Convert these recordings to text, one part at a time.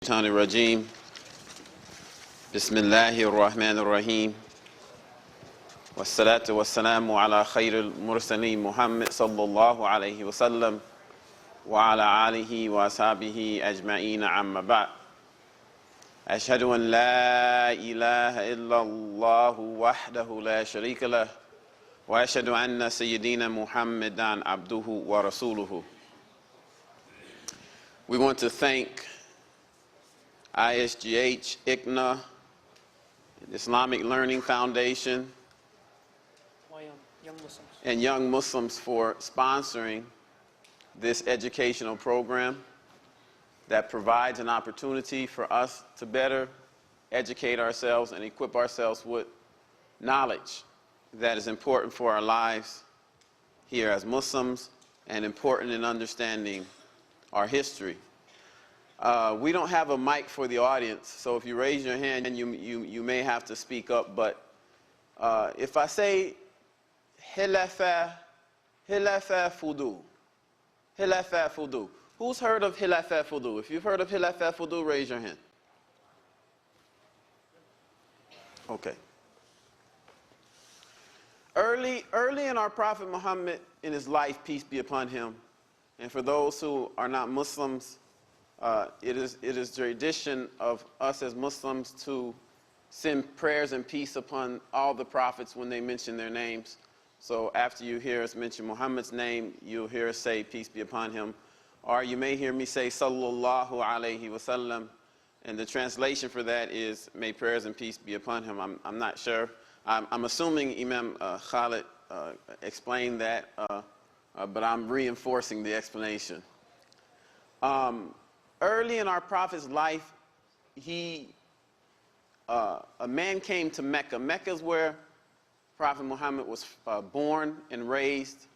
الشيطان الرجيم بسم الله الرحمن الرحيم والصلاة والسلام على خير المرسلين محمد صلى الله عليه وسلم وعلى آله وأصحابه أجمعين عما بعد أشهد أن لا إله إلا الله وحده لا شريك له وأشهد أن سيدنا محمدا عبده ورسوله. We want to thank ISGH, ICNA, Islamic Learning Foundation, and Young Muslims for sponsoring this educational program that provides an opportunity for us to better educate ourselves and equip ourselves with knowledge that is important for our lives here as Muslims and important in understanding our history. We don't have a mic for the audience, so if you raise your hand, you may have to speak up. But if I say Hilafa Fudu, Hilafa Fudu, who's heard of Hilafa Fudu? If you've heard of Hilafa Fudu, raise your hand. Okay. Early in our Prophet Muhammad, in his life, peace be upon him, and for those who are not Muslims, it is tradition of us as Muslims to send prayers and peace upon all the prophets when they mention their names. So after you hear us mention Muhammad's name, you'll hear us say peace be upon him. Or you may hear me say sallallahu alayhi wasallam, and the translation for that is may prayers and peace be upon him. I'm not sure. I'm assuming Imam Khalid explained that, but I'm reinforcing the explanation. Early in our Prophet's life, a man came to Mecca. Mecca is where Prophet Muhammad was born and raised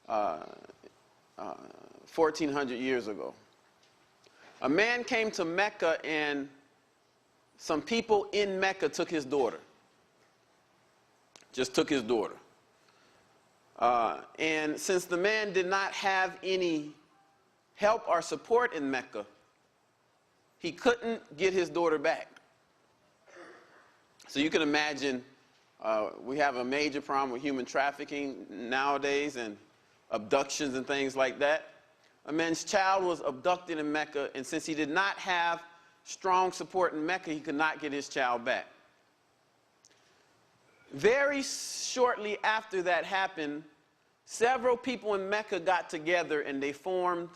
1,400 years ago. A man came to Mecca, and some people in Mecca took his daughter. Just took his daughter. And since the man did not have any help or support in Mecca, he couldn't get his daughter back. So you can imagine we have a major problem with human trafficking nowadays and abductions and things like that. A man's child was abducted in Mecca, and since he did not have strong support in Mecca, he could not get his child back. Very shortly after that happened, several people in Mecca got together and they formed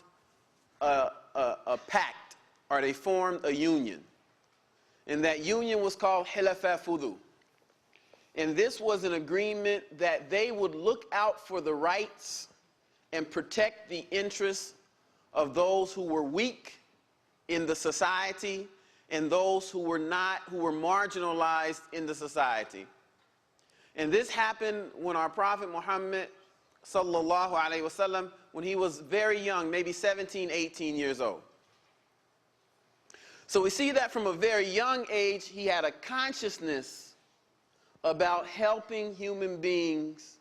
a pact, or they formed a union. And that union was called Hilafa Fudu. And this was an agreement that they would look out for the rights and protect the interests of those who were weak in the society and those who were marginalized in the society. And this happened when our Prophet Muhammad sallallahu alaihi wasallam, when he was very young, maybe 17, 18 years old. So we see that from a very young age, he had a consciousness about helping human beings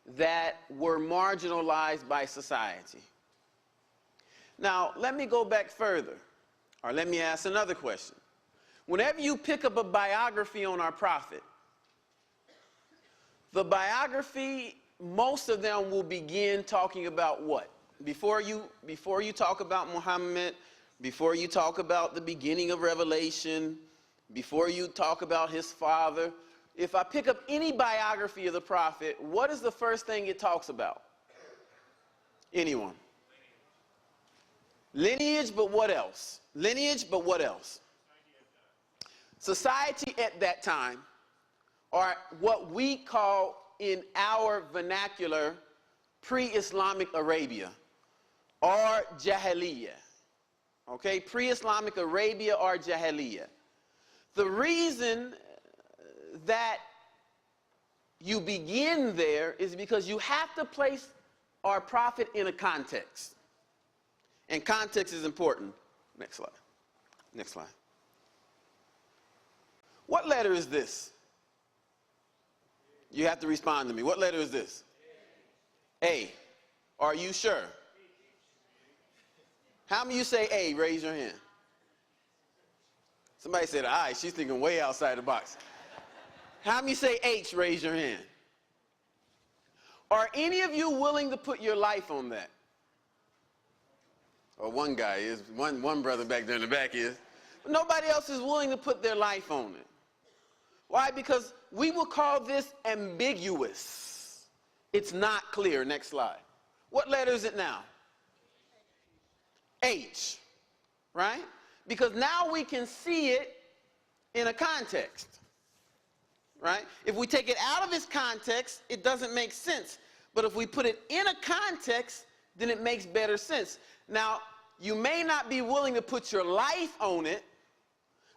that were marginalized by society. Now, let me go back further, or let me ask another question. Whenever you pick up a biography on our Prophet, the biography, most of them will begin talking about what? Before you talk about Muhammad, before you talk about the beginning of Revelation, before you talk about his father, if I pick up any biography of the Prophet, what is the first thing it talks about? Anyone? Lineage, but what else? Lineage, but what else? Society at that time, or what we call in our vernacular pre-Islamic Arabia, or Jahiliyyah. Okay, pre-Islamic Arabia or Jahiliyyah. The reason that you begin there is because you have to place our Prophet in a context. And context is important. Next slide. Next slide. What letter is this? You have to respond to me. What letter is this? A. Are you sure? How many of you say A? Raise your hand. Somebody said, all right, she's thinking way outside the box. How many say H, raise your hand? Are any of you willing to put your life on that? Or one guy is, one brother back there in the back is. But nobody else is willing to put their life on it. Why? Because we will call this ambiguous. It's not clear. Next slide. What letter is it now? H, right? Because now we can see it in a context, right? If we take it out of its context, it doesn't make sense. But if we put it in a context, then it makes better sense. Now, you may not be willing to put your life on it,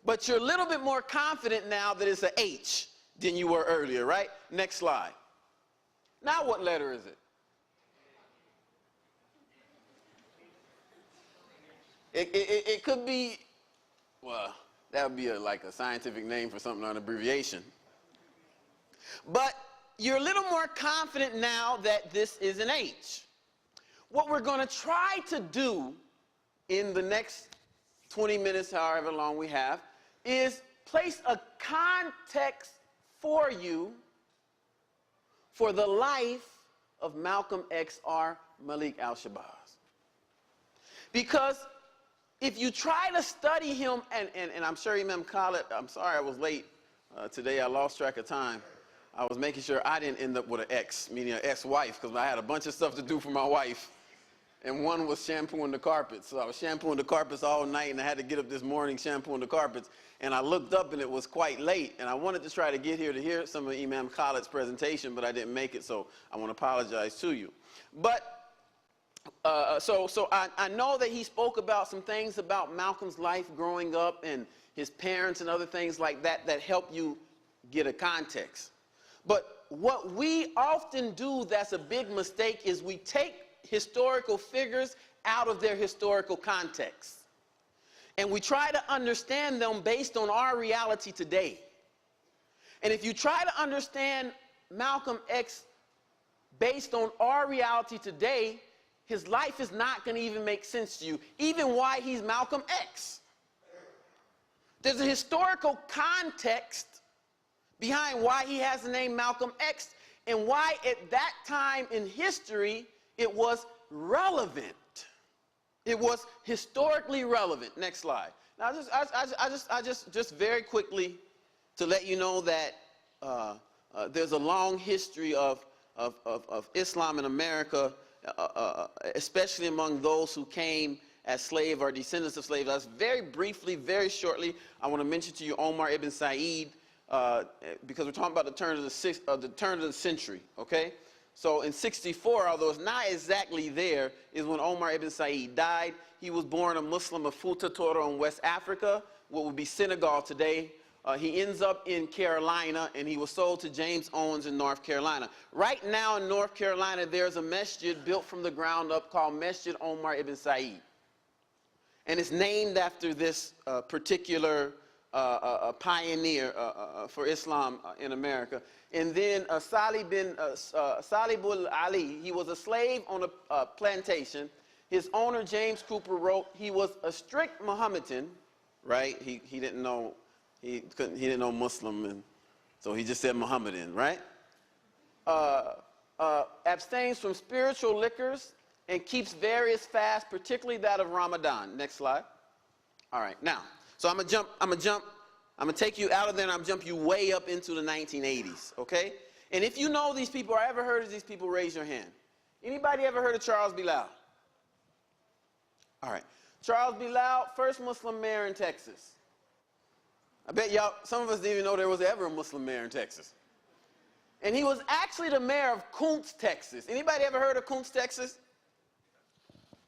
but you're a little bit more confident now that it's a H than you were earlier, right? Next slide. Now what letter is it? It could be, well, that would be like a scientific name for something, an abbreviation. But you're a little more confident now that this is an H. What we're going to try to do in the next 20 minutes, however long we have, is place a context for you for the life of Malcolm X.R. Malik al-Shabazz. Because if you try to study him, and I'm sure Imam Khalid, I'm sorry I was late today, I lost track of time. I was making sure I didn't end up with an ex, meaning an ex-wife, because I had a bunch of stuff to do for my wife. And one was shampooing the carpets. So I was shampooing the carpets all night, and I had to get up this morning shampooing the carpets. And I looked up, and it was quite late. And I wanted to try to get here to hear some of Imam Khalid's presentation, but I didn't make it, so I want to apologize to you. But so I know that he spoke about some things about Malcolm's life growing up and his parents and other things like that that help you get a context. But what we often do that's a big mistake is we take historical figures out of their historical context. And we try to understand them based on our reality today. And if you try to understand Malcolm X based on our reality today, his life is not going to even make sense to you, even why he's Malcolm X. There's a historical context behind why he has the name Malcolm X and why at that time in history it was relevant. It was historically relevant. Next slide. Now, just very quickly to let you know that there's a long history of Islam in America, especially among those who came as slaves or descendants of slaves. That's very briefly, very shortly, I want to mention to you Omar ibn Said, because we're talking about the turn of the century, okay? So in 64, although it's not exactly there, is when Omar ibn Said died. He was born a Muslim of Futa Toro in West Africa, what would be Senegal today. He ends up in Carolina, and he was sold to James Owens in North Carolina. Right now in North Carolina, there's a masjid built from the ground up called Masjid Omar ibn Said. And it's named after this particular pioneer for Islam in America. And then Salih Bul Ali, he was a slave on a plantation. His owner, James Cooper, wrote he was a strict Mohammedan, right? He didn't know Muslim, and so he just said Mohammedan, right? Abstains from spiritual liquors and keeps various fasts, particularly that of Ramadan. Next slide. All right, now, so I'm gonna take you out of there and I'm gonna jump you way up into the 1980s, okay? And if you know these people or ever heard of these people, raise your hand. Anybody ever heard of Charles Bilal? All right, Charles Bilal, first Muslim mayor in Texas. I bet y'all, some of us didn't even know there was ever a Muslim mayor in Texas. And he was actually the mayor of Kuntz, Texas. Anybody ever heard of Kuntz, Texas?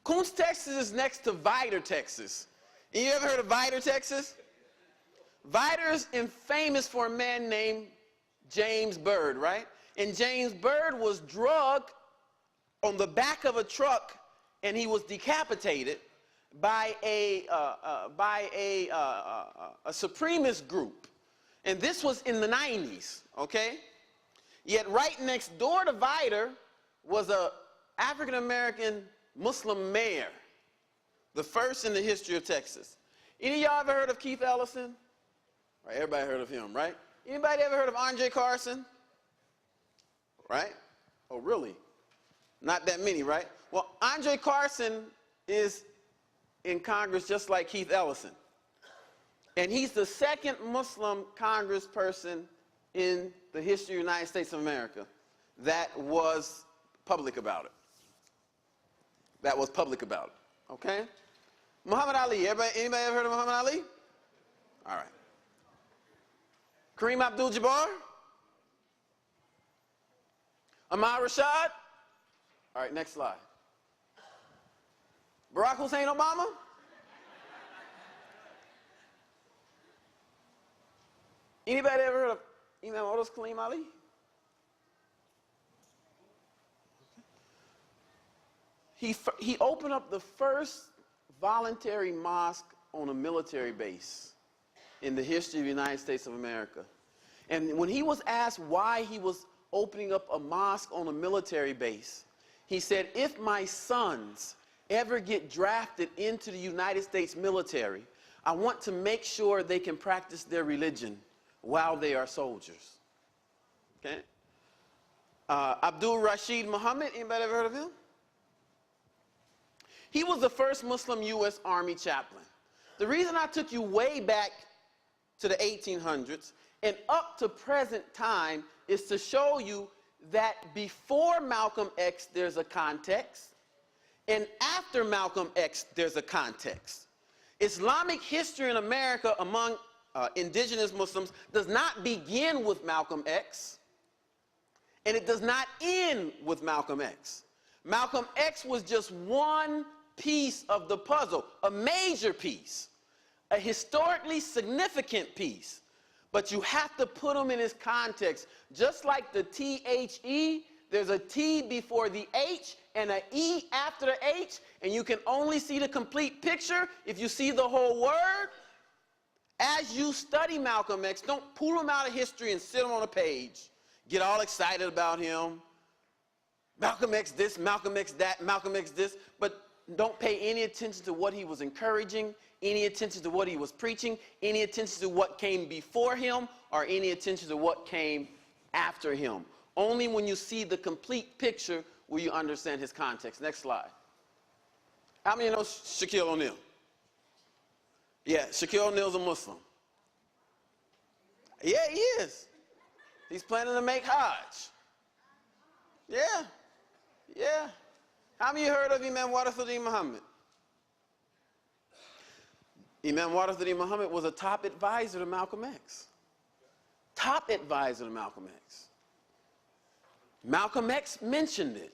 Kuntz, Texas is next to Vidor, Texas. And you ever heard of Vidor, Texas? Vidor is famous for a man named James Byrd, right? And James Byrd was drugged on the back of a truck, and he was decapitated by a supremacist group. And this was in the 90s, okay? Yet right next door to Vidor was a African-American Muslim mayor, the first in the history of Texas. Any of y'all ever heard of Keith Ellison? Right, everybody heard of him, right? Anybody ever heard of Andre Carson? Right? Oh, really? Not that many, right? Well, Andre Carson is in Congress just like Keith Ellison. And he's the second Muslim congressperson in the history of the United States of America that was public about it. Okay? Muhammad Ali. Anybody ever heard of Muhammad Ali? All right. Kareem Abdul-Jabbar? Ahmad Rashad? All right, next slide. Barack Hussein Obama? Anybody ever heard of Imam Wazir Ali? He opened up the first voluntary mosque on a military base in the history of the United States of America. And when he was asked why he was opening up a mosque on a military base, he said, if my sons ever get drafted into the United States military, I want to make sure they can practice their religion while they are soldiers. Okay? Abdul Rashid Muhammad, anybody ever heard of him? He was the first Muslim U.S. Army chaplain. The reason I took you way back to the 1800s and up to present time is to show you that before Malcolm X, there's a context, and after Malcolm X, there's a context. Islamic history in America among indigenous Muslims does not begin with Malcolm X, and it does not end with Malcolm X. Malcolm X was just one piece of the puzzle, a major piece, a historically significant piece, but you have to put them in his context. Just like the T-H-E, there's a T before the H and an E after the H, and you can only see the complete picture if you see the whole word. As you study Malcolm X, don't pull him out of history and sit him on a page. Get all excited about him. Malcolm X this, Malcolm X that, Malcolm X this, but don't pay any attention to what he was encouraging, any attention to what he was preaching, any attention to what came before him, or any attention to what came after him. Only when you see the complete picture will you understand his context. Next slide. How many know Shaquille O'Neal? Yeah, Shaquille O'Neal's a Muslim. Yeah, he is. He's planning to make Hajj. Yeah, yeah. How many heard of Imam Wazir Muhammad? Imam Wazir Muhammad was a top advisor to Malcolm X. Top advisor to Malcolm X. Malcolm X mentioned it.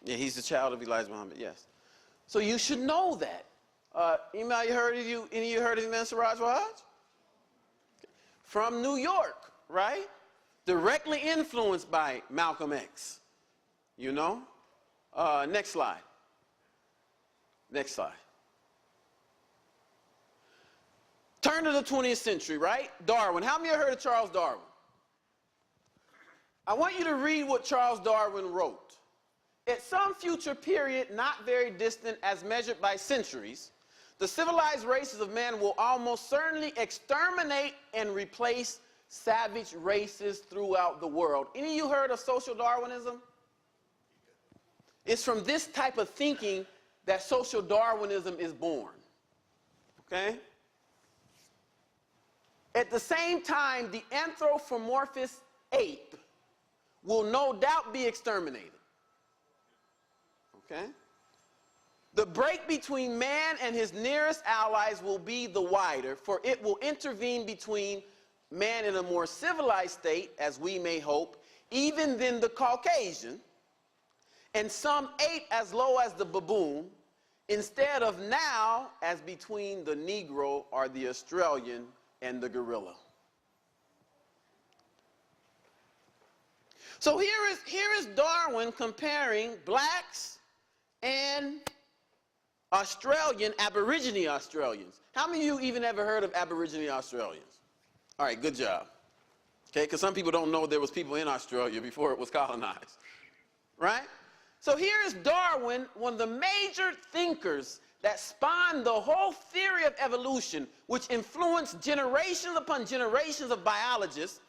Yeah, he's the child of Elijah Muhammad, yes. So you should know that. Any of you heard of Imam Siraj Wahaj? From New York, right? Directly influenced by Malcolm X. You know? Next slide. Next slide. Turn to the 20th century, right? Darwin. How many of you heard of Charles Darwin? I want you to read what Charles Darwin wrote. At some future period, not very distant as measured by centuries, the civilized races of man will almost certainly exterminate and replace savage races throughout the world. Any of you heard of social Darwinism? It's from this type of thinking that social Darwinism is born. Okay? At the same time, the anthropomorphous ape will no doubt be exterminated. Okay? The break between man and his nearest allies will be the wider, for it will intervene between man in a more civilized state, as we may hope, even than the Caucasian, and some ape as low as the baboon, instead of now as between the Negro or the Australian and the gorilla. So here is Darwin comparing blacks and Australian, Aborigine Australians. How many of you even ever heard of Aborigine Australians? All right, good job. Okay, because some people don't know there was people in Australia before it was colonized. Right? So here is Darwin, one of the major thinkers that spawned the whole theory of evolution, which influenced generations upon generations of biologists,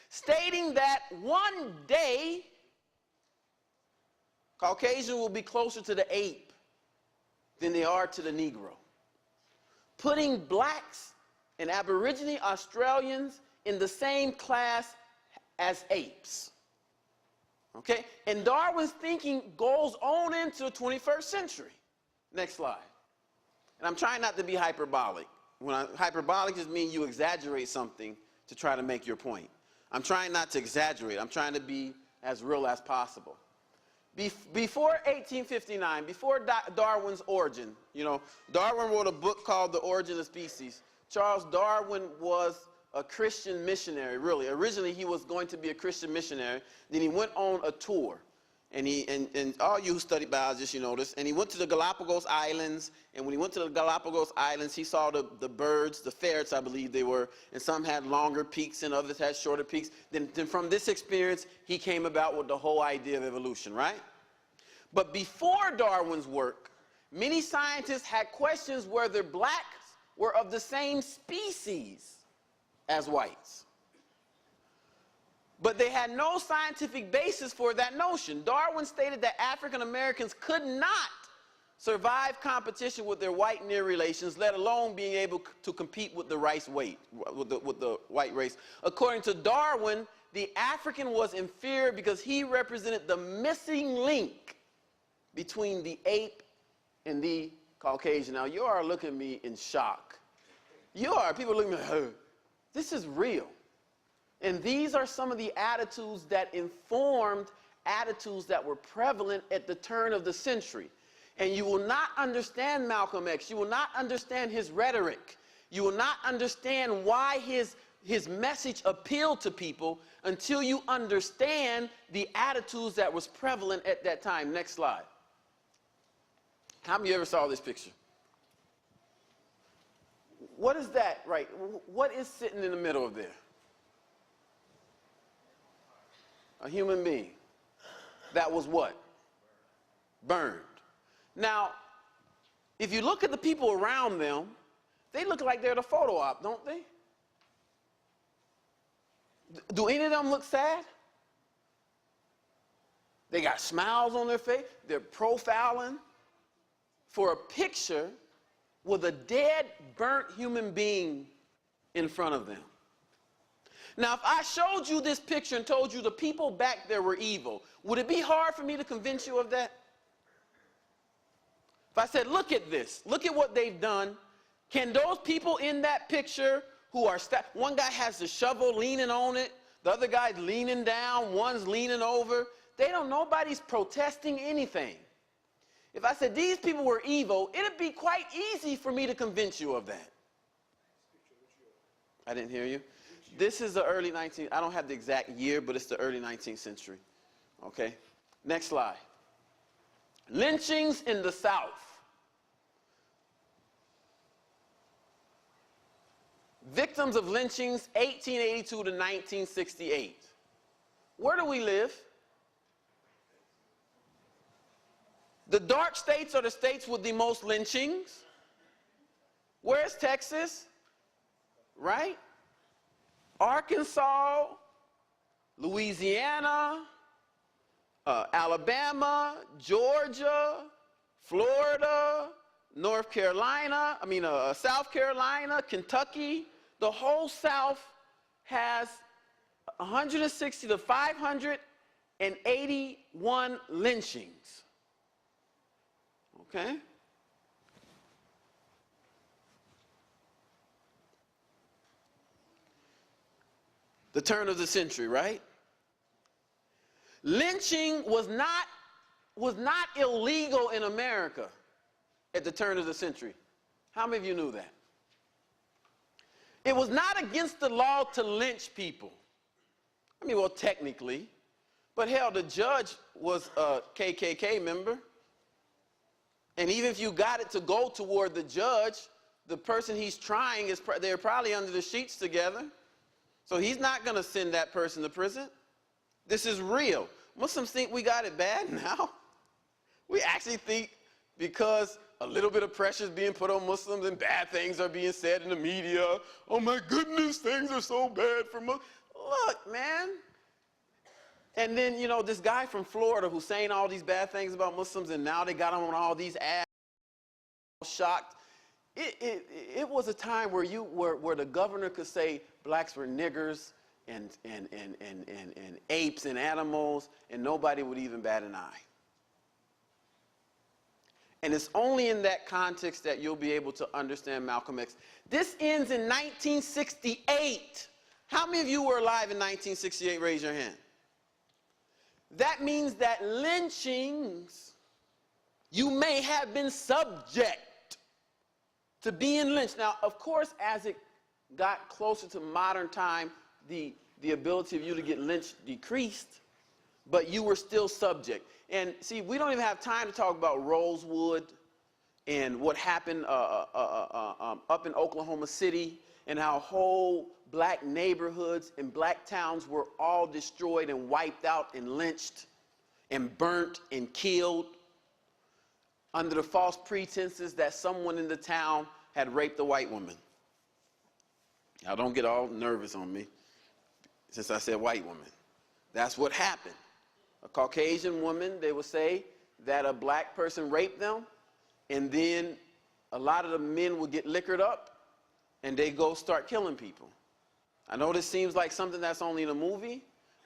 stating that one day Caucasian will be closer to the ape than they are to the Negro, putting blacks and Aborigine Australians in the same class as apes. Okay? And Darwin's thinking goes on into the 21st century. Next slide. And I'm trying not to be hyperbolic. Hyperbolic just means you exaggerate something to try to make your point. I'm trying not to exaggerate. I'm trying to be as real as possible. Before 1859, before Darwin's origin, you know, Darwin wrote a book called The Origin of Species. Charles Darwin was a Christian missionary, really. Originally, he was going to be a Christian missionary. Then he went on a tour. And all you who study biologists, you know this. And he went to the Galapagos Islands. And when he went to the Galapagos Islands, he saw the birds, the ferrets, I believe they were. And some had longer peaks and others had shorter peaks. Then from this experience, he came about with the whole idea of evolution, right? But before Darwin's work, many scientists had questions whether blacks were of the same species as whites. But they had no scientific basis for that notion. Darwin stated that African Americans could not survive competition with their white near relations, let alone being able to compete with the white race. According to Darwin, the African was inferior because he represented the missing link between the ape and the Caucasian. Now, you are looking at me in shock. You are. People are looking at me, oh, this is real. And these are some of the attitudes that informed attitudes that were prevalent at the turn of the century. And you will not understand Malcolm X. You will not understand his rhetoric. You will not understand why his message appealed to people until you understand the attitudes that was prevalent at that time. Next slide. How many of you ever saw this picture? What is that, right? What is sitting in the middle of there? A human being. That was what? Burned. Now, if you look at the people around them, they look like they're the photo op, don't they? Do any of them look sad? They got smiles on their face. They're profiling for a picture with a dead, burnt human being in front of them. Now, if I showed you this picture and told you the people back there were evil, would it be hard for me to convince you of that? If I said, look at this, look at what they've done, can those people in that picture who are, one guy has the shovel leaning on it, the other guy's leaning down, one's leaning over, nobody's protesting anything. If I said these people were evil, it'd be quite easy for me to convince you of that. I didn't hear you. This is the early 19th, I don't have the exact year, but it's the early 19th century. Okay, next slide. Lynchings in the South. Victims of lynchings, 1882 to 1968. Where do we live? The dark states are the states with the most lynchings. Where's Texas? Right? Arkansas, Louisiana, Alabama, Georgia, Florida, South Carolina, Kentucky. The whole South has 160 to 581 lynchings. Okay? The turn of the century, right? Lynching was not illegal in America at the turn of the century. How many of you knew that? It was not against the law to lynch people. I mean, well, technically. But hell, the judge was a KKK member. And even if you got it to go toward the judge, the person he's trying, they're probably under the sheets together. So he's not going to send that person to prison. This is real. Muslims think we got it bad now. We actually think because a little bit of pressure is being put on Muslims and bad things are being said in the media. Oh my goodness, things are so bad for Muslims. Look, man. And then, you know, this guy from Florida who's saying all these bad things about Muslims, and now they got him on all these ads, shocked. It was a time where the governor could say blacks were niggers and apes and animals, and nobody would even bat an eye. And it's only in that context that you'll be able to understand Malcolm X. This ends in 1968. How many of you were alive in 1968? Raise your hand. That means that lynchings, you may have been subject to being lynched. Now, of course, as it got closer to modern time, the ability of you to get lynched decreased, but you were still subject. And see, we don't even have time to talk about Rosewood and what happened up in Oklahoma City, and how whole black neighborhoods and black towns were all destroyed and wiped out and lynched and burnt and killed under the false pretenses that someone in the town had raped a white woman. Now, don't get all nervous on me since I said white woman. That's what happened. A Caucasian woman, they would say that a black person raped them, and then a lot of the men would get liquored up, and they go start killing people. I know this seems like something that's only in a movie,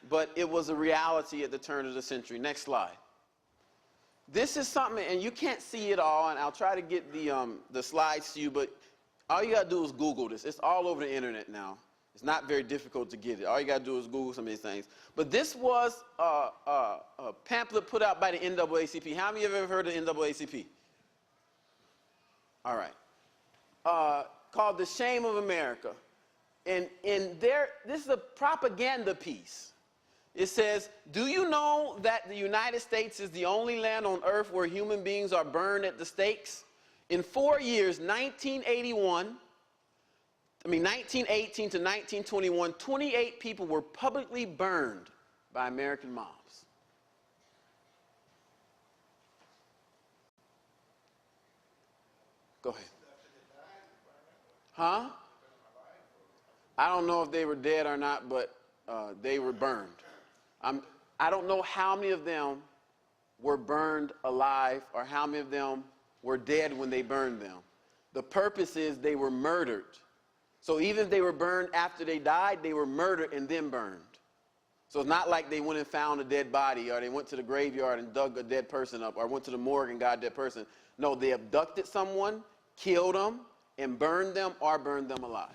but it was a reality at the turn of the century. Next slide. This is something, and you can't see it all, and I'll try to get the slides to you, but all you got to do is Google this. It's all over the internet now. It's not very difficult to get it. All you got to do is Google some of these things. But this was a pamphlet put out by the NAACP. How many of you have ever heard of the NAACP? All right. Called The Shame of America. And this is a propaganda piece. It says, do you know that the United States is the only land on earth where human beings are burned at the stakes? In 4 years, 1918 to 1921, 28 people were publicly burned by American mobs. Go ahead. Huh? I don't know if they were dead or not, but they were burned. I don't know how many of them were burned alive or how many of them were dead when they burned them. The purpose is they were murdered. So even if they were burned after they died, they were murdered and then burned. So it's not like they went and found a dead body, or they went to the graveyard and dug a dead person up, or went to the morgue and got a dead person. No, they abducted someone, killed them, and burned them or burned them alive.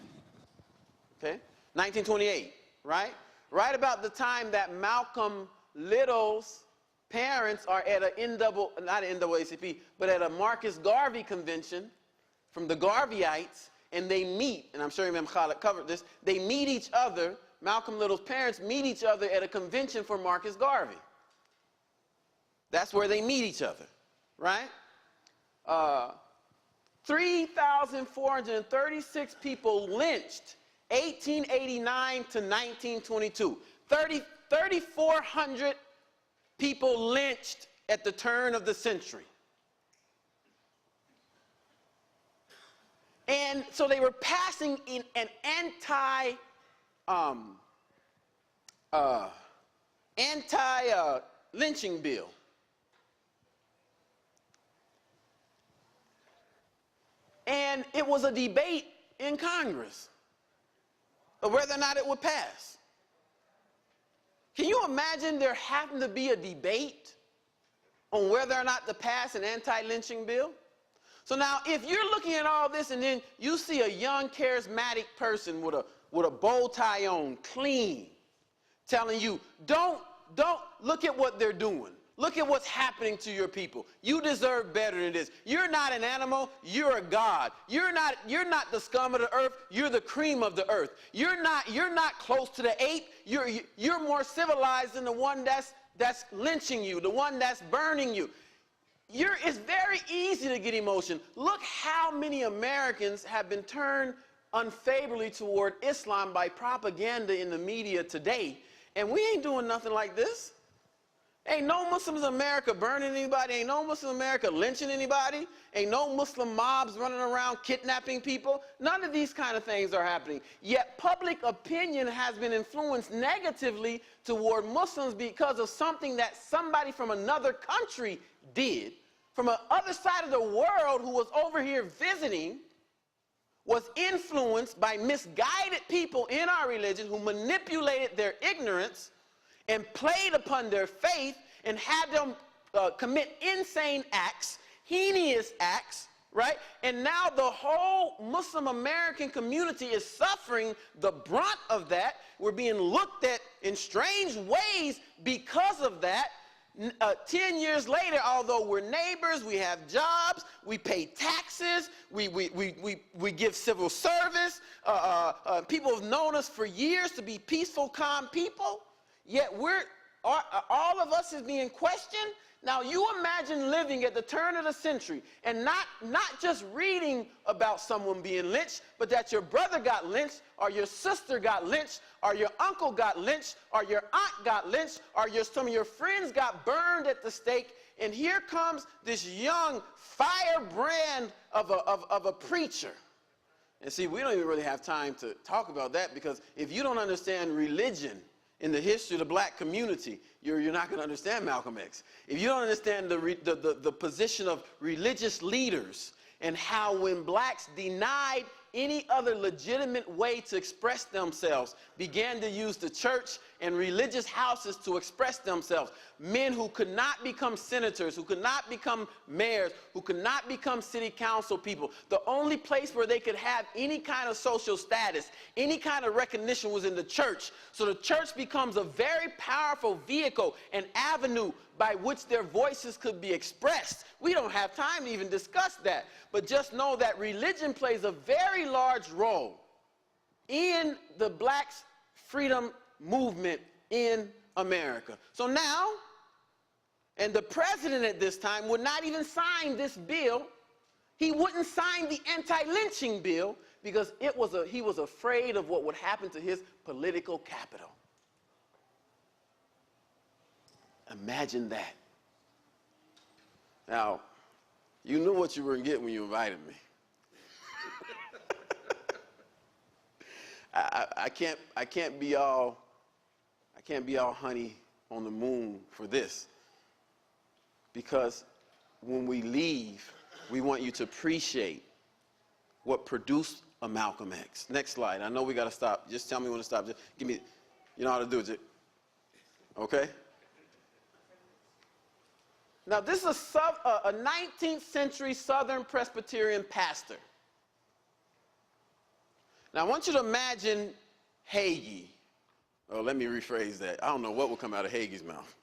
Okay? 1928, right? Right about the time that Malcolm Little's parents are at not an NAACP, but at a Marcus Garvey convention from the Garveyites, and they meet, and I'm sure Imam Khalid covered this, they meet each other, Malcolm Little's parents meet each other at a convention for Marcus Garvey. That's where they meet each other, right? 3,436 people lynched, 1889 to 1922. 3,400 people lynched at the turn of the century. And so they were passing in an anti-lynching bill. And it was a debate in Congress of whether or not it would pass. Can you imagine there having to be a debate on whether or not to pass an anti-lynching bill? So now, if you're looking at all this and then you see a young, charismatic person with a bow tie on, clean, telling you, don't look at what they're doing. Look at what's happening to your people. You deserve better than this. You're not an animal, you're a god. You're not the scum of the earth, you're the cream of the earth. You're not close to the ape, you're more civilized than the one that's lynching you, the one that's burning you. It's very easy to get emotion. Look how many Americans have been turned unfavorably toward Islam by propaganda in the media today, and we ain't doing nothing like this. Ain't no Muslims in America burning anybody. Ain't no Muslim in America lynching anybody. Ain't no Muslim mobs running around kidnapping people. None of these kind of things are happening. Yet public opinion has been influenced negatively toward Muslims because of something that somebody from another country did, from the other side of the world, who was over here visiting, was influenced by misguided people in our religion who manipulated their ignorance and played upon their faith and had them commit insane acts, heinous acts, right? And now the whole Muslim American community is suffering the brunt of that. We're being looked at in strange ways because of that. 10 years later, although we're neighbors, we have jobs, we pay taxes, we give civil service, people have known us for years to be peaceful, calm people. Yet all of us is being questioned. Now you imagine living at the turn of the century and not just reading about someone being lynched, but that your brother got lynched, or your sister got lynched, or your uncle got lynched, or your aunt got lynched, or some of your friends got burned at the stake. And here comes this young firebrand of a preacher. And see, we don't even really have time to talk about that, because if you don't understand religion in the history of the black community, you're not going to understand Malcolm X. If you don't understand the position of religious leaders and how when blacks denied any other legitimate way to express themselves, began to use the church and religious houses to express themselves. Men who could not become senators, who could not become mayors, who could not become city council people. The only place where they could have any kind of social status, any kind of recognition, was in the church. So the church becomes a very powerful vehicle and avenue by which their voices could be expressed. We don't have time to even discuss that, but just know that religion plays a very large role in the blacks' freedom movement in America. So now, and the president at this time would not even sign this bill. He wouldn't sign the anti-lynching bill because he was afraid of what would happen to his political capital. Imagine that. Now, you knew what you were going to get when you invited me. I can't be all honey on the moon for this, because when we leave, we want you to appreciate what produced a Malcolm X. Next slide. I know we got to stop. Just tell me when to stop. Just give me, you know how to do it. Okay? Now, this is a 19th century Southern Presbyterian pastor. Now, I want you to imagine Hagee. Oh, let me rephrase that. I don't know what will come out of Hagee's mouth.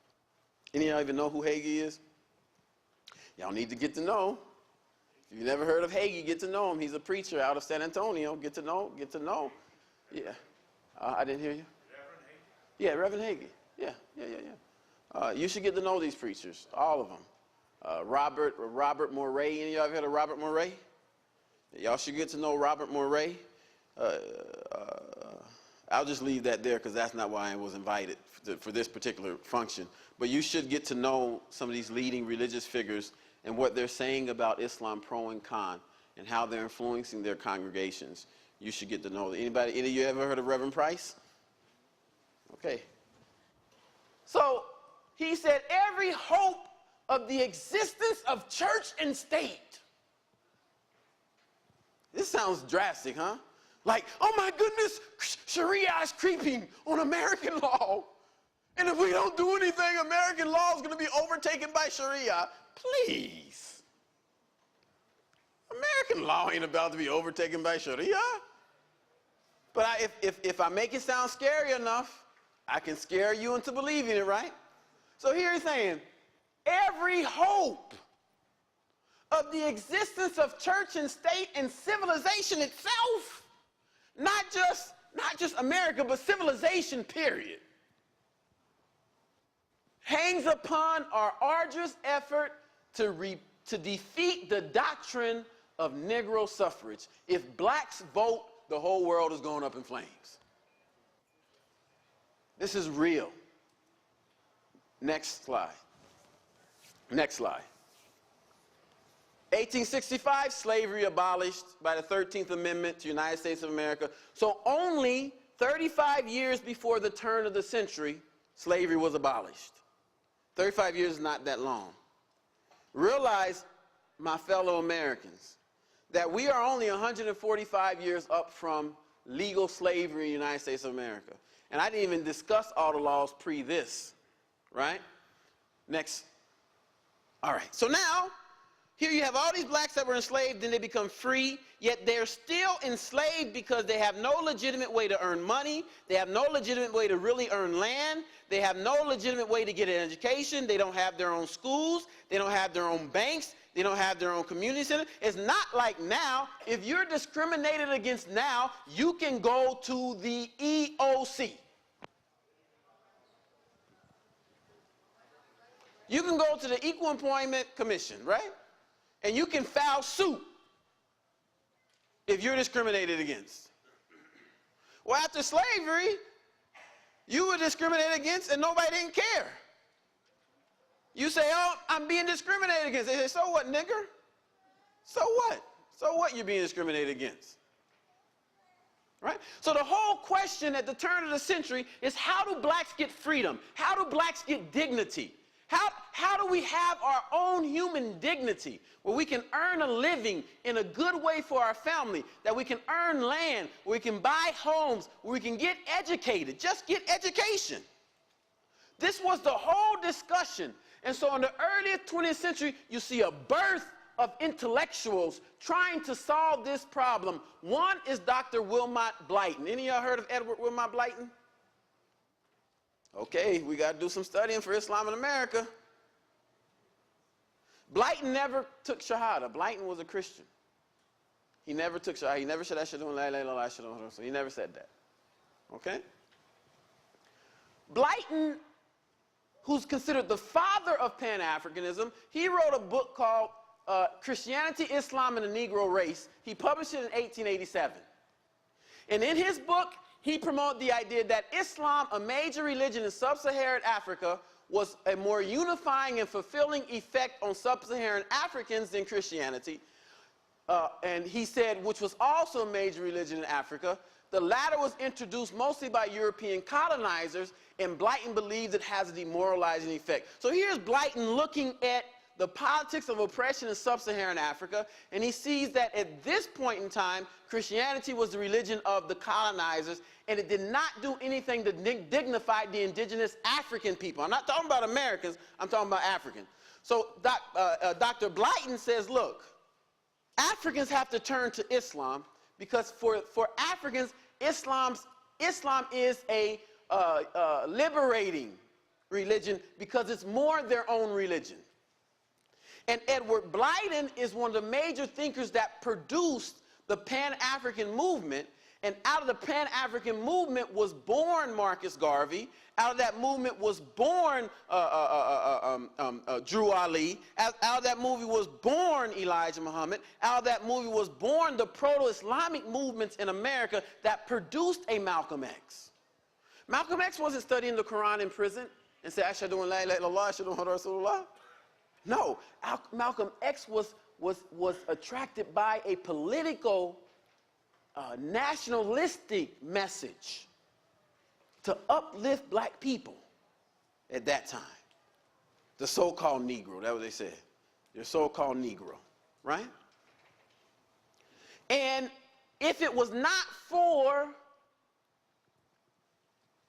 Any of y'all even know who Hagee is? Y'all need to get to know. If you've never heard of Hagee, get to know him. He's a preacher out of San Antonio. Get to know. Yeah. I didn't hear you. Reverend Hagee? Yeah, Reverend Hagee. Yeah. You should get to know these preachers, all of them. Robert Moray. Any of y'all ever heard of Robert Moray? Y'all should get to know Robert Moray. I'll just leave that there because that's not why I was invited for this particular function. But you should get to know some of these leading religious figures and what they're saying about Islam, pro and con, and how they're influencing their congregations. You should get to know them. Any of you ever heard of Reverend Price? Okay. So he said, every hope of the existence of church and state. This sounds drastic, huh? Like, oh my goodness, Sharia is creeping on American law. And if we don't do anything, American law is going to be overtaken by Sharia. Please. American law ain't about to be overtaken by Sharia. But if I make it sound scary enough, I can scare you into believing it, right? So here he's saying, every hope of the existence of church and state and civilization itself, not just America, but civilization, period, hangs upon our arduous effort to defeat the doctrine of Negro suffrage. If blacks vote, the whole world is going up in flames. This is real. Next slide. Next slide. 1865, slavery abolished by the 13th Amendment to the United States of America. So only 35 years before the turn of the century, slavery was abolished. 35 years is not that long. Realize, my fellow Americans, that we are only 145 years up from legal slavery in the United States of America. And I didn't even discuss all the laws pre this, right? Next. All right, so now, here you have all these blacks that were enslaved, then they become free, yet they're still enslaved because they have no legitimate way to earn money, they have no legitimate way to really earn land, they have no legitimate way to get an education, they don't have their own schools, they don't have their own banks, they don't have their own community center. It's not like now. If you're discriminated against now, you can go to the EOC. You can go to the Equal Employment Commission, right? And you can file suit if you're discriminated against. Well, after slavery, you were discriminated against and nobody didn't care. You say, oh, I'm being discriminated against. They say, so what, nigger? So what? So what you're being discriminated against? Right? So the whole question at the turn of the century is, how do blacks get freedom? How do blacks get dignity? How do we have our own human dignity where we can earn a living in a good way for our family, that we can earn land, where we can buy homes, where we can get educated, just get education? This was the whole discussion. And so in the early 20th century, you see a birth of intellectuals trying to solve this problem. One is Dr. Wilmot Blyton. Any of y'all heard of Edward Wilmot Blyton? Okay, we got to do some studying for Islam in America. Blyton never took Shahada. Blyton was a Christian. He never took Shahada. He never said, Ashhadu an la ilaha illallah, Ashhadu anna Muhammadan Rasulullah. He never said that. Okay? Blyton, who's considered the father of Pan-Africanism, he wrote a book called Christianity, Islam, and the Negro Race. He published it in 1887. And in his book, he promoted the idea that Islam, a major religion in sub-Saharan Africa, was a more unifying and fulfilling effect on sub-Saharan Africans than Christianity. And he said, which was also a major religion in Africa. The latter was introduced mostly by European colonizers, and Blyton believes it has a demoralizing effect. So here's Blyton looking at the politics of oppression in sub-Saharan Africa, and he sees that at this point in time, Christianity was the religion of the colonizers, and it did not do anything to dignify the indigenous African people. I'm not talking about Americans, I'm talking about Africans. So Dr. Blyton says, look, Africans have to turn to Islam, because for Africans, Islam is a liberating religion, because it's more their own religion. And Edward Blyton is one of the major thinkers that produced the Pan-African movement. And out of the Pan-African movement was born Marcus Garvey. Out of that movement was born Drew Ali. Out of that movie was born Elijah Muhammad. Out of that movie was born the proto-Islamic movements in America that produced a Malcolm X. Malcolm X wasn't studying the Quran in prison and said, Ashhadu an la ilaha illallah, Ashhadu anna Muhammadan Rasulullah. No, Malcolm X was attracted by a political, nationalistic message to uplift black people at that time. The so-called Negro, that's what they said. Your so-called Negro, right? And if it was not for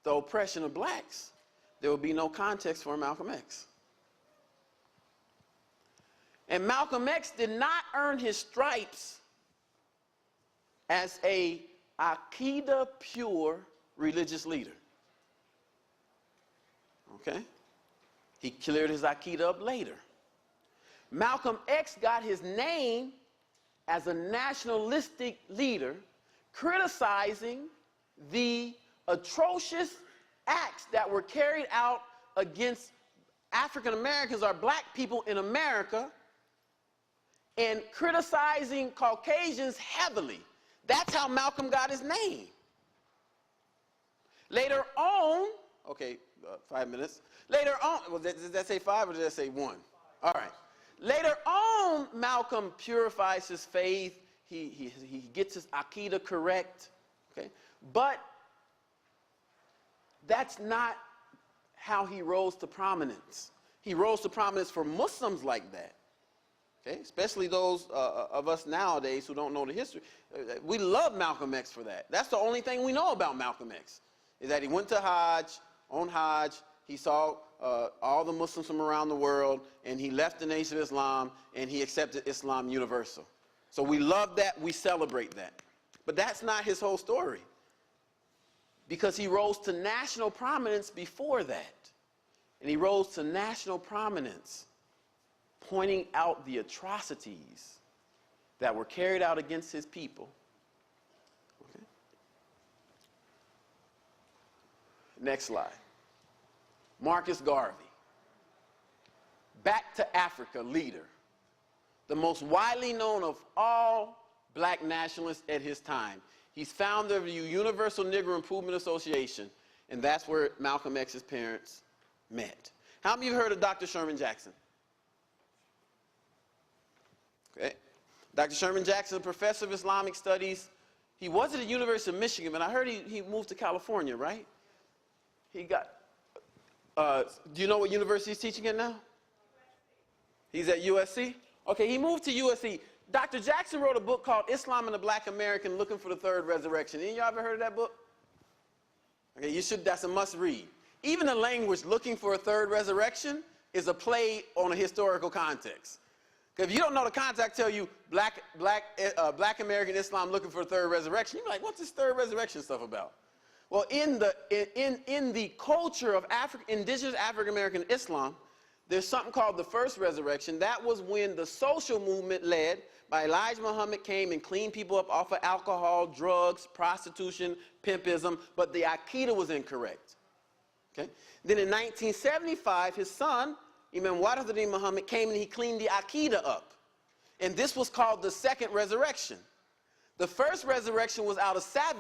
the oppression of blacks, there would be no context for Malcolm X. And Malcolm X did not earn his stripes as a Aqidah pure religious leader. Okay? He cleared his Aqidah up later. Malcolm X got his name as a nationalistic leader, criticizing the atrocious acts that were carried out against African Americans or black people in America, and criticizing Caucasians heavily. That's how Malcolm got his name. Later on, okay, 5 minutes. Later on, well, did that say 5 or did that say 1? All right. Later on, Malcolm purifies his faith. He gets his Aqidah correct. Okay? But that's not how he rose to prominence. He rose to prominence for Muslims like that. Okay? Especially those of us nowadays who don't know the history. We love Malcolm X for that. That's the only thing we know about Malcolm X, is that he went to Hajj. On Hajj, he saw all the Muslims from around the world, and he left the Nation of Islam, and he accepted Islam universal. So we love that, we celebrate that. But that's not his whole story, because he rose to national prominence before that. And he rose to national prominence pointing out the atrocities that were carried out against his people. Okay. Next slide. Marcus Garvey, back to Africa leader, the most widely known of all black nationalists at his time. He's founder of the Universal Negro Improvement Association, and that's where Malcolm X's parents met. How many of you have heard of Dr. Sherman Jackson? Okay. Dr. Sherman Jackson, a professor of Islamic studies. He was at the University of Michigan, but I heard he moved to California, right? He got, do you know what university he's teaching at now? He's at USC? Okay, he moved to USC. Dr. Jackson wrote a book called Islam and the Black American Looking for the Third Resurrection. Any of y'all ever heard of that book? Okay, you should, that's a must read. Even the language, looking for a third resurrection, is a play on a historical context. Because if you don't know the context, tell you black American Islam looking for a third resurrection, you're like, what's this third resurrection stuff about? Well, in the culture of indigenous African American Islam, there's something called the first resurrection. That was when the social movement led by Elijah Muhammad came and cleaned people up off of alcohol, drugs, prostitution, pimpism, but the Aqidah was incorrect. Okay? Then in 1975, his son, Imam Wazir Muhammad, came and he cleaned the Aqidah up. And this was called the second resurrection. The first resurrection was out of savagery.